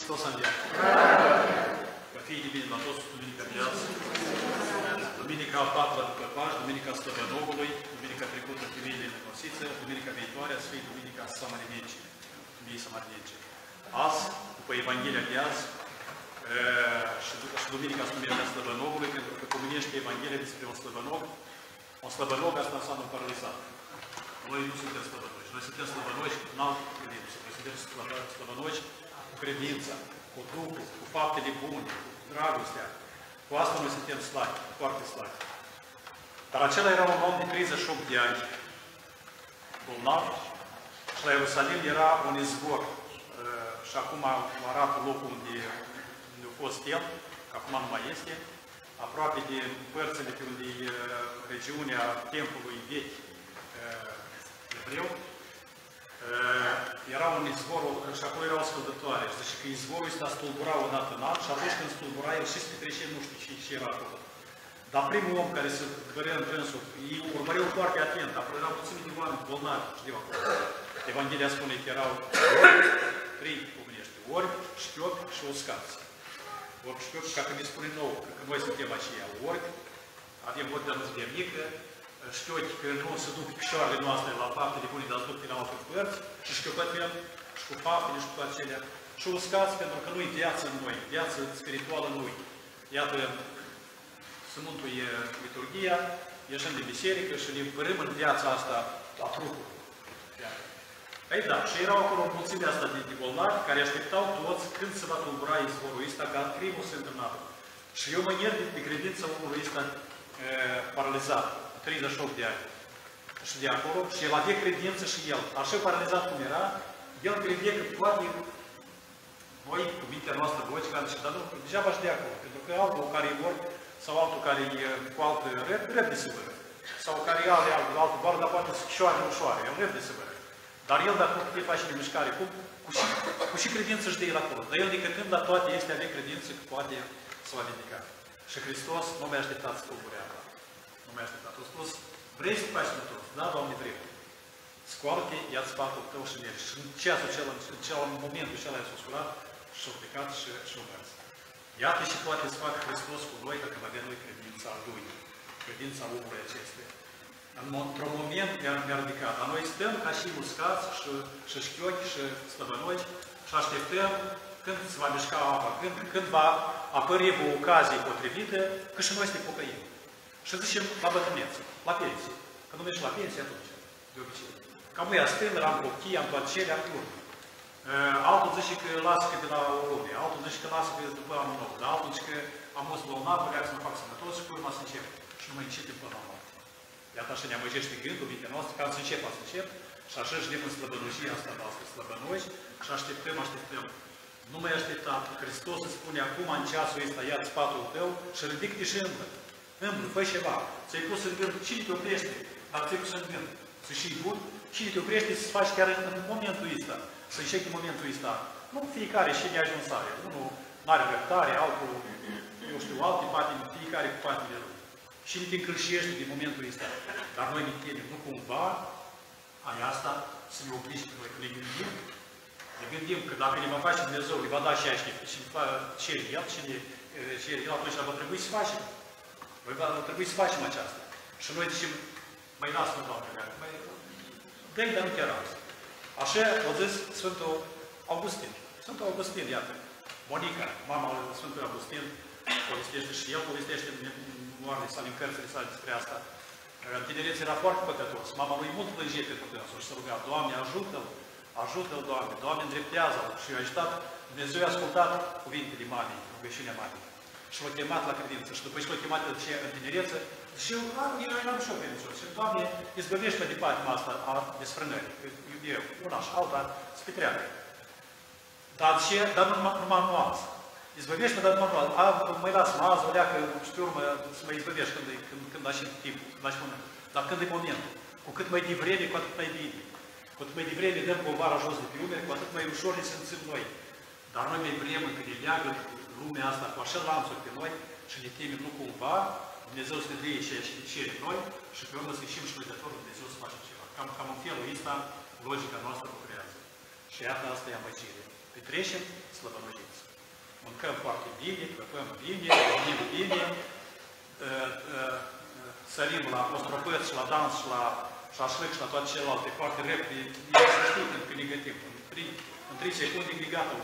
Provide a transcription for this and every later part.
Hristos a înviat. Să fie divin la toți duminica de azi. Duminica a patra după Paști, Duminica Slăbănogului, Duminica trecută Chimiile de Nosiță, Duminica viitoare a să fie Duminica Samarinicii, Miei Samarinicii. Azi, după Evanghelia de azi, și Duminica se numește a Slăbănogului, pentru că pomenește Evanghelia despre un slăbănog asta înseamnă paralizat. Noi nu suntem slăbănoși, noi suntem slăbănoși în altă credință, noi suntem slăbănoși cu credința, cu Duhul, cu faptele bune, cu dragostea. Cu asta noi suntem slabi, foarte slabi. Dar acela era un om de 38 de ani, bolnav, și la Ierusalim era un izvor. Și acum arată locul unde a fost el, că acum nu mai este, aproape de părțile pe unde e regiunea templului vechi evreu. Era un izvor și acolo era o scăldătoare. Și zice că izvorul ăsta stulbura odată în an și atunci când stulbura, el și se petrece, nu știu ce era acolo. Dar primul om care se gărea în trânsul, ei urmăreau foarte atent, acolo erau puțini de oameni bolnavi, știu acolo. Evanghelia spune că erau trei omenești, orbi, șchiopi și uscați. Orbi, șchiopi, ca că ne spune nou, că noi suntem aceia orbi, avem o de mică, șchiochi că nu se duc picioarele noastre la faptele bune, dar se duc prin alte părți, și șchiopătăm, și cu faptele, și cu acelea. Și uscați, pentru că nu-i viață în noi, viață spirituală nu-i. Iată, se mântuie liturghia, ieșim de biserică și ne vărâm în viața asta a trupului. Ei da, și erau acolo o mulțime asta de bolnavi care așteptau toți când se va tulbura izvorul ăsta, ca primul să întâlnată. Și eu mă iert de credința omului ăsta paralizat, 38 de ani. Și de acolo, și el avea credință și el, așa paralizat cum era, el credea că toate noi, cu mintea noastră, voci, care și dar nu, degeaba și de acolo, pentru că altul care e orb, sau altul care e cu altă răb de săvără, sau care are altul boală, dar poate schișoare ușoare, el răb de săvără. Dar el, dacă nu face de mișcare, cu și credință își dă el acolo. Dar el, nicătând la toate, este avea credință că poate să va ridica. Și Hristos nu mi-a așteptat să tulburea. Nu mi-a așteptat. A spus, vrei să faci sănătos? Da, Doamne, vreau. Scoală-te, ia-ți sfatul tău și mergi. Și în ceasul acela, în momentul acela i-a suscurat și-a plecat și-a mers. Iată și poate să facă Hristos cu noi, dacă avem noi credința Lui, credința omului acestuia. Într-un moment mi-a ridicat. Dar noi stăm ca și uscați, și șchiochi, și slăbănoci și așteptăm când se va mișca apa, când va apărea o ocazie potrivită, că și noi să ne pocăim. Și zicem la bătrânețe, la pensie. Când nu mergi la pensie, atunci, de obicei. Cam ea stâng, am copii, am toate cele, acum. Altul zice că lasă că de la o lume, altul zice că lasă că după anul nou, dar altul zice că am fost bolnav, vreau să mă fac sănătos și pe urmă să încep. Și nu mai începem până la noapte. Iată așa ne amăgește gândul, mintea noastră, că am să încep, și așa își în slăbănojia asta noastră, slăbănoși, și așteptăm. Nu mai așteptam. Hristos îți spune acum, în ceasul ăsta, ia-ți sfatul tău și ridic-te și îmblă. Îmblă, fă ceva. Ți-ai pus în gând, cine te oprește? Dar ți-ai pus în gând să știi bun, cine te oprește să faci chiar în momentul ăsta, să încerci în momentul ăsta. Nu fiecare și de ajunsare. Unul n-are răbdare, altul, eu știu, alte patini, fiecare cu patinile lui. Și ne te încălșește din momentul ăsta. Dar noi ne temem, nu cumva, aia asta, să ne oprești pe noi, că ne gândim că dacă ne va face Dumnezeu, ne va da și așa, și cere El, și El atunci va trebui să facem. Noi va trebui să facem aceasta. Și noi zicem, mai lasă-mă, Doamne, dă-i, dar nu chiar asta. Așa a zis Sfântul Augustin. Sfântul Augustin, iată, Monica, mama lui Sfântul Augustin, povestește și el povestește în memoarele sale, în cărțile sale despre asta. În tinerețe era foarte păcătos. Mama lui mult plângea pentru dânsul și se ruga, Doamne, ajută-l, ajută-l, Doamne, Doamne, îndreptează-l. Și i-a ajutat, Dumnezeu i-a ascultat cuvintele mamei, rugăciunea mamei. Și l-a chemat la credință. Și după ce l-a chemat în tinerețe, și eu eram și eu credincios. Și Doamne, izbăvește-mă de patima asta a desfrânării. Eu, una și alta, să petreacă. Dar numai nu azi. Izbăvește-mă, dar numai nu azi. Mai lasă-mă azi, o leacă și pe urmă să mă izbăvești când aș timp, când aș momentul. Dar când e momentul? Cu cât mai devreme, cu atât mai bine. Cu atât mai devreme dăm povara jos de pe umeri, cu atât mai ușor ne simțim noi. Dar noi mai vrem că ne leagă lumea asta cu așa lanțuri pe noi și ne temem nu cumva, Dumnezeu să ne dea ceea ce cere noi și pe urmă să ieșim și noi de tot Dumnezeu să facem ceva. Cam în felul ăsta, logica noastră lucrează. Și iată asta e amăgire. Petrecem slăbănojiți. mâncăm foarte bine, crăpăm bine, venim bine, sărim la ostropăți, la dans, la șașlăc și la toate celelalte foarte repede. E să știi când ne gătim. În 3 secunde e gata.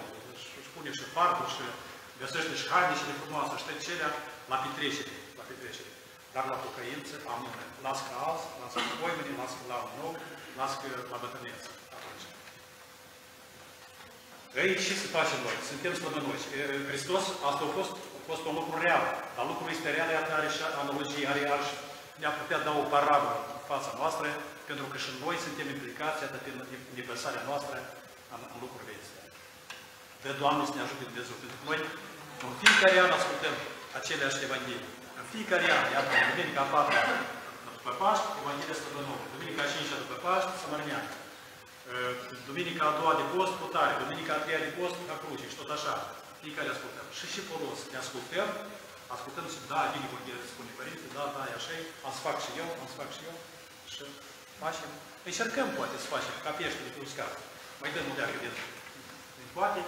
Își pune și fardul și găsește și hainele frumoase, și toate celea la petrecere. Dar la pocăință anume. Las că azi, las că poimâine, las că la un nou, las că la bătrâneță. Ei, ce să facem noi? Suntem slăbănoși. Hristos, asta a fost un lucru real. Dar lucrul este real, iată, are și analogie, ne-a putea da o parabolă în fața noastră, pentru că și noi suntem implicați, iată, prin învățarea noastră în lucrurile astea. De Doamne să ne ajute Dumnezeu, pentru că noi în fiecare an ascultăm aceleași Evanghelii. În fiecare an, iată, Duminica 4 după Paști, Evanghelia Slăbănovă. Duminica 5 după Paști, Sămărneană. Duminica a doua de post, Putare. Duminica a treia de post, Cruce. Și tot așa. Fiecare ascultăm. Și folos. Ne ascultăm și da, bine vorbește, spune Părinte, da, e așa, am să fac și eu, și facem. Încercăm poate să facem, ca peștele pe uscat. Mai dăm o leagă din poate,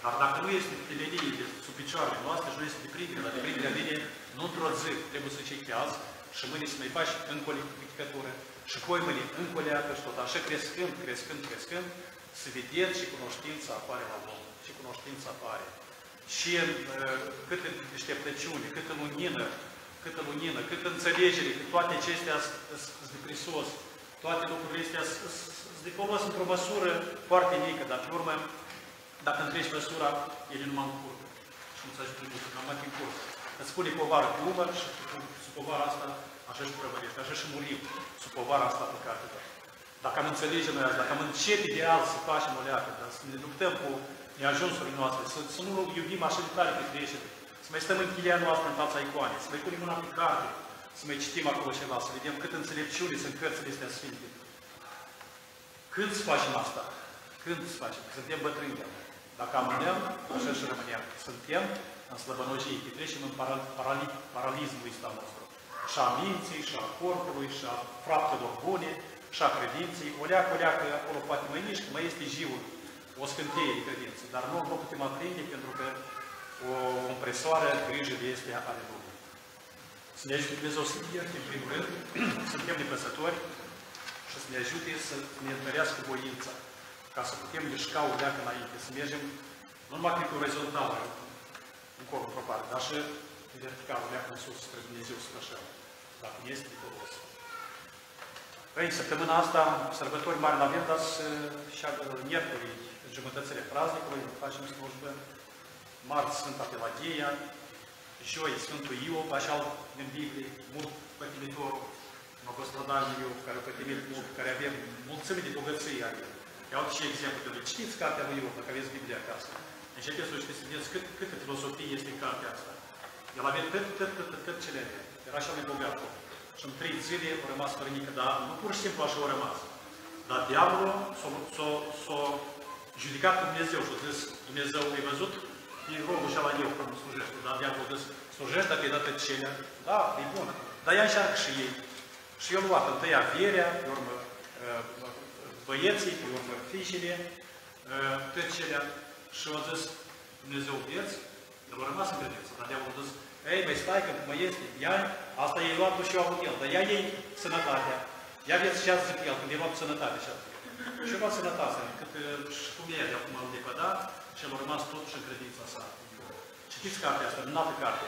dar dacă nu este pelenie sub picioarele noastre și nu este deprindere, dar deprinderea vine nu într-o zi, trebuie să cechează și mâine să mai faci încă o licătură și poi mâine încă o leagă și tot așa crescând, să vedeți și cunoștința apare la om, și cunoștința apare. Și câtă deșteptăciune, câtă lumină, câtă înțelegere, că toate acestea sunt de prisos, toate lucrurile astea sunt de folos într-o măsură foarte mică, dar pe urmă, dacă întreci măsura, ele nu mă încurcă. Și nu-ți ajută nimic, n-am mai încurcă. Îți pune povară pe umăr și sub povara asta așa și prăvărești, așa și murim sub povara asta păcată. Dacă am înțelege noi azi, dacă am începe de azi să facem o leacă, să ne luptăm cu neajunsurile noastre, să nu iubim așa de tare pe creștere, să mai stăm în chilea noastră în fața icoanei, să mai punem mâna pe carte, să mai citim acolo ceva, să vedem cât înțelepciune sunt cărțile astea sfinte. Când să facem asta? Când să facem? Suntem bătrâni. Dacă amânăm, așa și rămânem. Suntem în slăbănogie, trecem în paralizmul ăsta nostru. Și a minții, și a corpului, și a faptelor bune, și a credinței. O leacă, acolo poate mai mișcă, mai este jiul, o scânteie de credință. Dar nu putem aprinde pentru că o împresoară grijă de este ale Domnului. Să ne ajute Dumnezeu să ierte, în primul rând, suntem nepăsători și să ne ajute să ne întărească voința, ca să putem mișca o leacă înainte, să mergem nu numai pe orizontală, încolo într-o parte, dar și vertical, o leacă în sus, spre Dumnezeu spășeală, dacă este de folos. Păi, săptămâna asta, sărbători mari nu avem, dar și miercuri, în jumătățile praznicului, facem slujbă, marți Sfânta Pelagia, joi Sfântul Iov, așa din Biblie, mult pătimitorul, Măgostădanul Iov, care a pătimit mult, care avem mulțime de bogății avem. Iau și exemplu de lui. Citiți cartea lui Iov, dacă aveți Biblia acasă. Începeți să știți, să vedeți câtă filosofie este în cartea asta. El avea tot ce le avea. Era așa mai bogat. Și în 3 zile a rămas fără nică, dar nu pur și simplu așa a rămas. Dar diavolul s-a judecat cu Dumnezeu și a zis, Dumnezeu i-a văzut, e robul și ala eu cum slujește. Dar diavolul a zis, slujește dacă i-a dat tot celea. Da, e bun. Dar ea încearcă și ei. Și eu luat întâi averea, pe urmă băieții, pe urmă fiicele, tot celea. Și a zis, Dumnezeu vieți, el a rămas în credință. Dar diavolul a zis, ei, mai stai, că mai este. Ia, asta e luat și eu avut el, dar ia ei sănătatea. Ia vieți și azi zic el, când e luat sănătate și azi. Și a luat sănătatea, cât și cum e de acum am decădat, și el a rămas tot și în credința sa. Citiți cartea asta, în altă carte.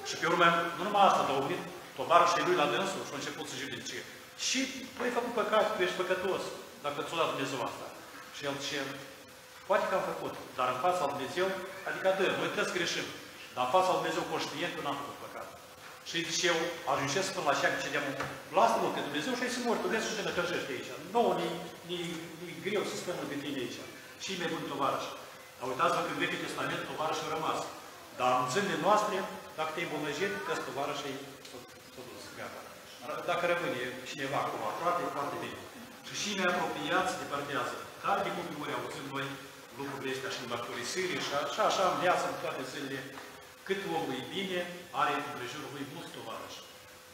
Și pe urmă, nu numai asta, dar a unit tovarășii lui la dânsul și a început să judece. Și tu ai făcut păcat, tu ești păcătos, dacă ți-o dat Dumnezeu asta. Și el ce? Poate că am făcut, dar în fața lui Dumnezeu, adică noi trebuie să greșim. Dar în fața lui Dumnezeu conștient, eu n-am făcut păcat. Și zice eu, ajunsesc până la așa că cedeam, lasă-mă pe Dumnezeu și ai să mori, tu vrei să ne căljești aici. Nouă, e greu să stăm pe tine aici. Și mai bun tovarăș. Dar uitați-vă că în Vechiul Testament tovarășul a rămas. Dar în zilele noastre, dacă te-ai îmbolnăjit, că-ți tovarășii s-au dus, gata. Dacă rămâne cineva acolo aproape, e foarte bine. Și și mai apropiați depărtează. Dar de cum ori auzim noi lucrurile astea și în mărturisire și așa în viață, în toate zilele, cât omul e bine, are în prejurul lui mulți tovarăși.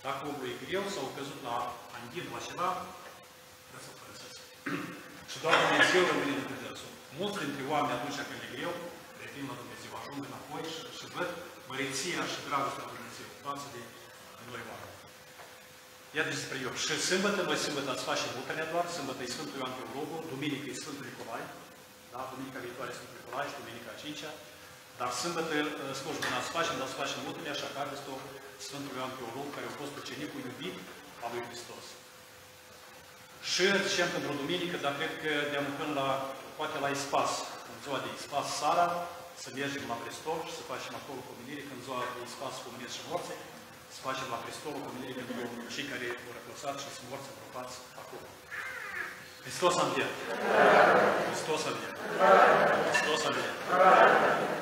Dacă omul e greu sau căzut la anghin, la ceva, trebuie să-l părăsesc. Și doar Dumnezeu rămâne de dânsul. Mulți dintre oameni atunci când e greu, credin la Dumnezeu, ajung înapoi și văd măreția și dragostea lui Dumnezeu față de noi oameni. Iată despre Iov. Și sâmbătă, noi sâmbătă ați face mutele doar, sâmbătă e Sfântul Ioan Teologul, duminică e Sfântul Nicolae, da? Duminica viitoare e Sfântul Nicolae și duminica a 5-a, dar sâmbătă slujba n-ați facem, dar ați face mutele, așa că este Sfântul Ioan Teolog, care a fost ucenicul iubit al lui Hristos. Și zicem că într-o duminică, dar cred că de-am până la, poate la Ispas, în ziua de Ispas seara, să mergem la Prestol și să facem acolo pomenire, când ziua de Ispas pomeniri și morți, să facem la Prestol pomenire pentru cei care au răclăsat și sunt morți îngropați acolo. Hristos a înviat! Hristos a înviat! Hristos a înviat!